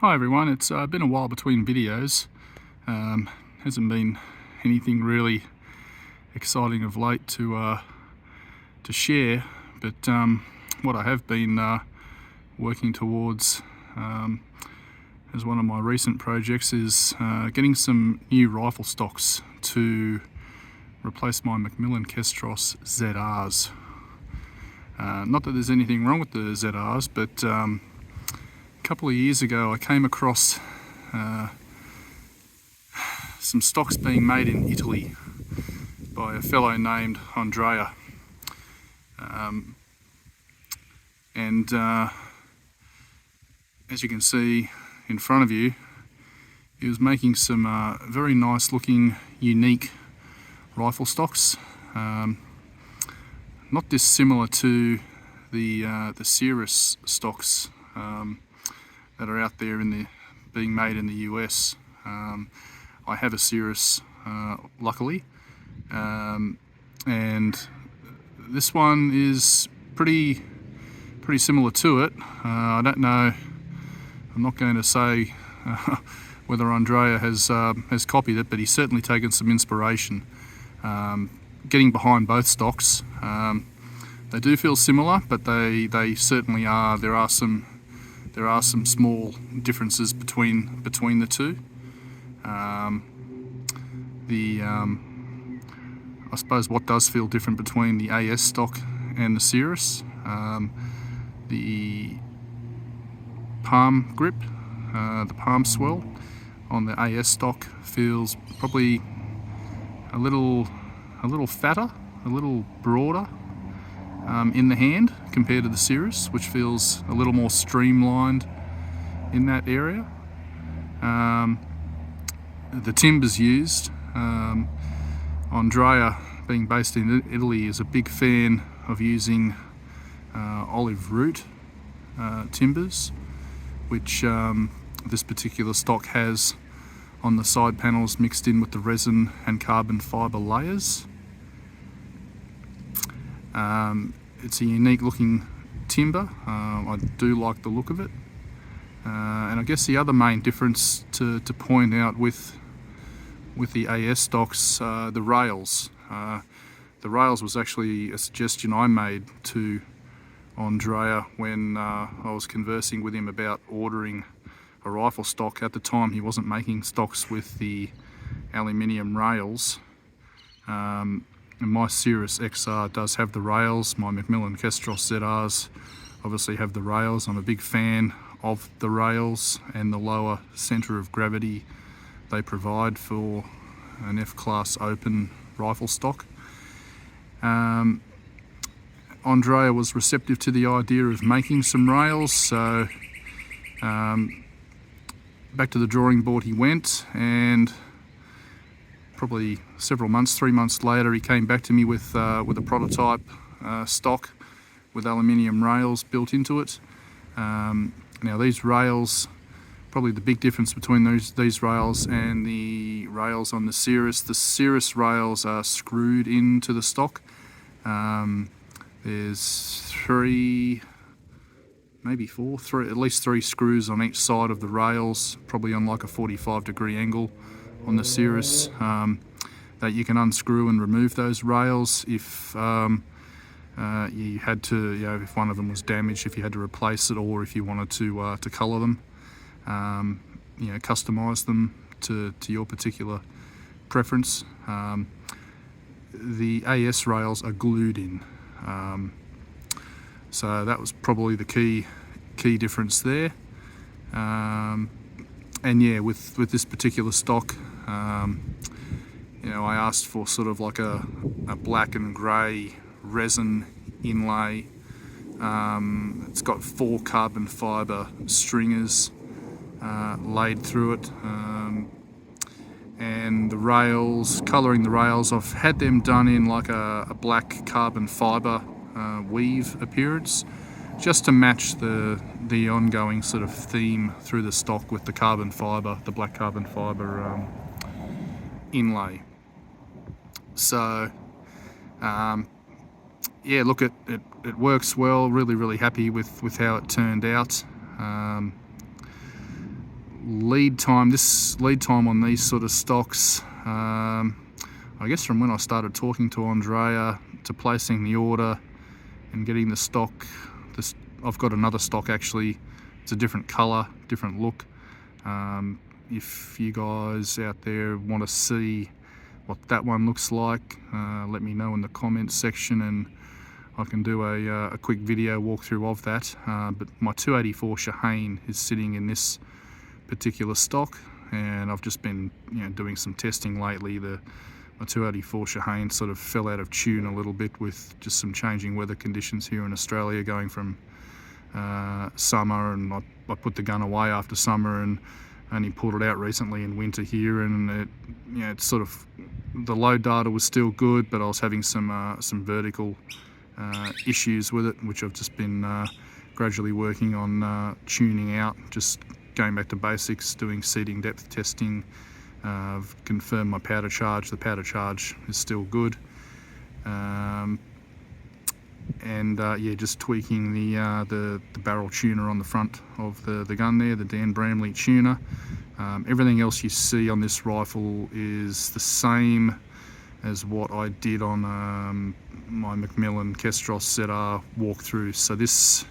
Hi everyone, it's been a while between videos. Hasn't been anything really exciting of late to share, but what I have been working towards as one of my recent projects is getting some new rifle stocks to replace my Macmillan Kestros ZRs. Not that there's anything wrong with the ZRs, but a couple of years ago I came across some stocks being made in Italy by a fellow named Andrea, and as you can see in front of you, he was making some very nice looking unique rifle stocks, not dissimilar to the Cirrus stocks that are out there being made in the US. I have a Cirrus, luckily, and this one is pretty similar to it. I don't know. I'm not going to say whether Andrea has copied it, but he's certainly taken some inspiration. Getting behind both stocks, they do feel similar, but they certainly are. There are some small differences between the two. I suppose what does feel different between the AS stock and the Cirrus, the palm grip, the palm swell on the AS stock feels probably a little fatter, a little broader in the hand compared to the Cirrus, which feels a little more streamlined in that area. The timbers used, Andrea, being based in Italy, is a big fan of using olive root timbers, which this particular stock has on the side panels mixed in with the resin and carbon fibre layers. It's a unique looking timber. I do like the look of it, and I guess the other main difference to point out with the AS stocks, the rails. The rails was actually a suggestion I made to Andrea when I was conversing with him about ordering a rifle stock. At the time he wasn't making stocks with the aluminium rails. And my Cirrus XR does have the rails. My Macmillan Kestros ZRs obviously have the rails. I'm a big fan of the rails and the lower centre of gravity they provide for an F-class open rifle stock. Andrea was receptive to the idea of making some rails, so back to the drawing board he went, and probably several months, 3 months later, he came back to me with a prototype stock with aluminium rails built into it. Now these rails, probably the big difference between these rails and the rails on the Cirrus rails are screwed into the stock. There's three, maybe four, at least three screws on each side of the rails, probably on like a 45-degree angle on the Cirrus, that you can unscrew and remove those rails if you had to, if one of them was damaged, if you had to replace it, or if you wanted to colour them, customise them to your particular preference. The AS rails are glued in, so that was probably the key difference there. And yeah, with this particular stock, I asked for sort of like a black and grey resin inlay. It's got 4 carbon fibre stringers laid through it, and the rails, colouring the rails, I've had them done in like a black carbon fibre weave appearance, just to match the ongoing sort of theme through the stock with the carbon fibre, the black carbon fibre inlay. So yeah, look, it works well. Really happy with how it turned out. lead time on these sort of stocks, I guess from when I started talking to Andrea to placing the order and getting the stock, I've got another stock actually. It's a different colour, different look. If you guys out there want to see what that one looks like, let me know in the comments section and I can do a quick video walkthrough of that. But my 284 Shehane is sitting in this particular stock, and I've just been doing some testing lately. My 284 Shehane sort of fell out of tune a little bit with just some changing weather conditions here in Australia, going from summer, and I put the gun away after summer and only pulled it out recently in winter here, and it's sort of, the load data was still good, but I was having some vertical issues with it, which I've just been gradually working on tuning out, just going back to basics, doing seeding depth testing. I've confirmed my powder charge. The powder charge is still good, and just tweaking the barrel tuner on the front of the gun there, the Dan Bramley tuner. Everything else you see on this rifle is the same as what I did on my Macmillan Kestros ZR walkthrough. So this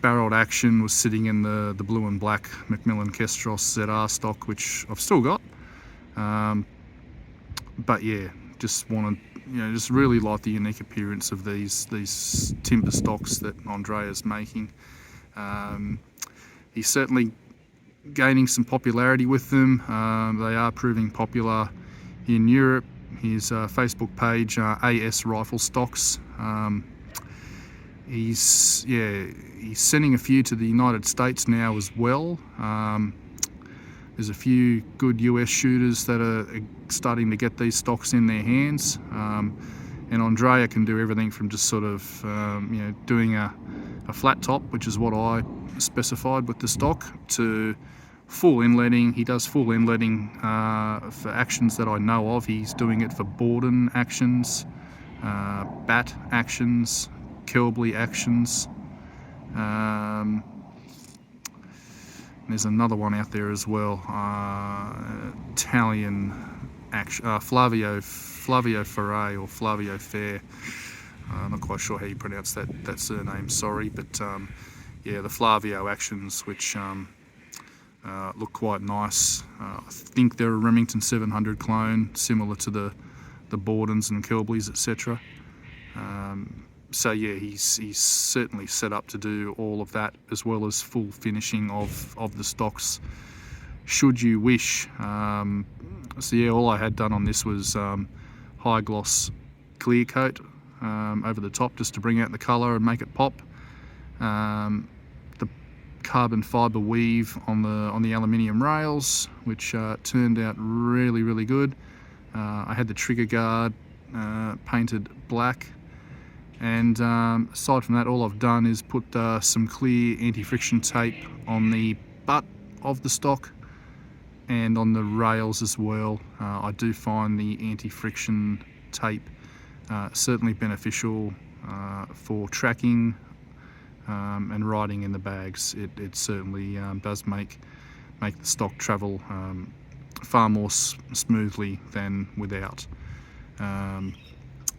barreled action was sitting in the blue and black Macmillan Kestros ZR stock, which I've still got. But yeah, just wanted, just really like the unique appearance of these timber stocks that Andrea's making. He's certainly gaining some popularity with them. They are proving popular in Europe. His Facebook page, AS Rifle Stocks. He's sending a few to the United States now as well. There's a few good US shooters that are starting to get these stocks in their hands, and Andrea can do everything from just sort of doing a flat top, which is what I specified with the stock, to full inletting. He does full inletting for actions that I know of. He's doing it for Borden actions, bat actions, Kelby actions. There's another one out there as well, Italian action, Flavio Ferre or Flavio Fair. I'm not quite sure how you pronounce that surname, sorry, but the Flavio actions, which look quite nice. I think they're a Remington 700 clone, similar to the Bordens and Kelbys, etc. So yeah, he's certainly set up to do all of that, as well as full finishing of the stocks, should you wish. So yeah, all I had done on this was high gloss clear coat over the top, just to bring out the colour and make it pop. The carbon fibre weave on the aluminium rails, which turned out really good. I had the trigger guard painted black. And aside from that, all I've done is put some clear anti-friction tape on the butt of the stock and on the rails as well. I do find the anti-friction tape certainly beneficial for tracking and riding in the bags. It certainly does make the stock travel far more smoothly than without.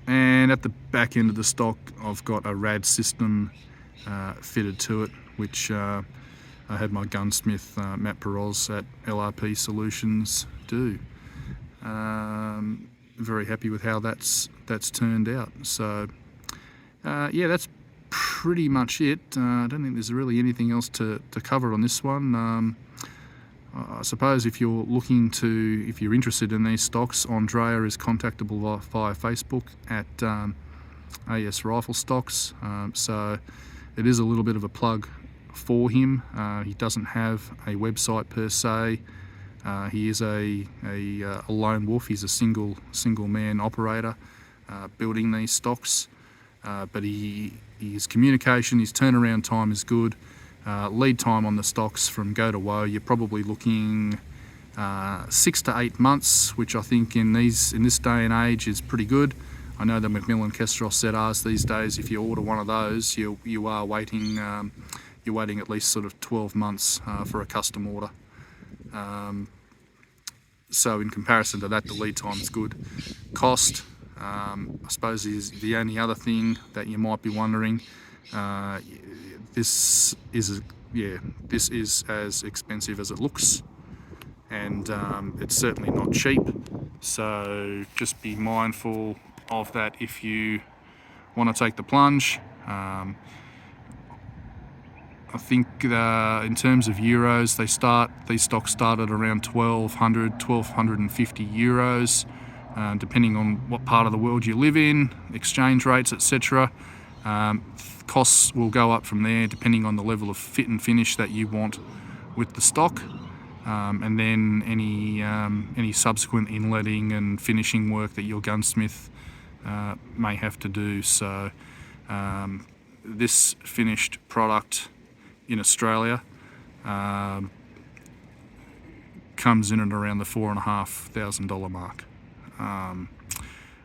And at the back end of the stock, I've got a rad system fitted to it, which I had my gunsmith Matt Peroz at LRP Solutions do. Very happy with how that's turned out. So yeah, that's pretty much it. I don't think there's really anything else to cover on this one. I suppose if you're interested in these stocks, Andrea is contactable via Facebook at AS Rifle Stocks. So it is a little bit of a plug for him. He doesn't have a website per se. He is a lone wolf. He's a single man operator building these stocks. But his communication, his turnaround time is good. Lead time on the stocks from go to woe, you're probably looking 6 to 8 months, which I think in this day and age is pretty good. I know the Macmillan Kestros ZRs these days, if you order one of those, you are waiting. You're waiting at least sort of 12 months for a custom order. So in comparison to that, the lead time is good. Cost, I suppose, is the only other thing that you might be wondering. This is as expensive as it looks, and it's certainly not cheap. So just be mindful of that if you want to take the plunge. I think in terms of euros, these stocks start at around 1,250 euros, depending on what part of the world you live in, exchange rates, etc. Costs will go up from there depending on the level of fit and finish that you want with the stock, and then any subsequent inletting and finishing work that your gunsmith may have to do. So this finished product in Australia comes in at around the $4,500 mark,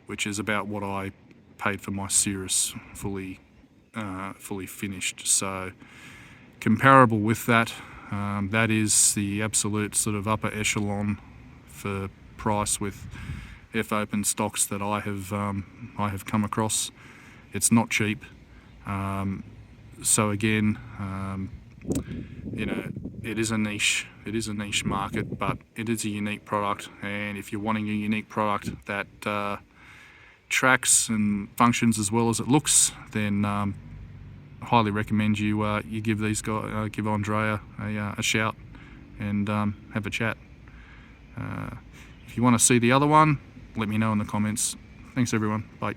which is about what I paid for my Cirrus fully finished. So comparable with that, that is the absolute sort of upper echelon for price with F-open stocks that I have come across. It's not cheap. So again, it is a niche market, but it is a unique product, and if you're wanting a unique product that tracks and functions as well as it looks, then I highly recommend you give give Andrea a shout and have a chat. If you want to see the other one, let me know in the comments. Thanks everyone. Bye.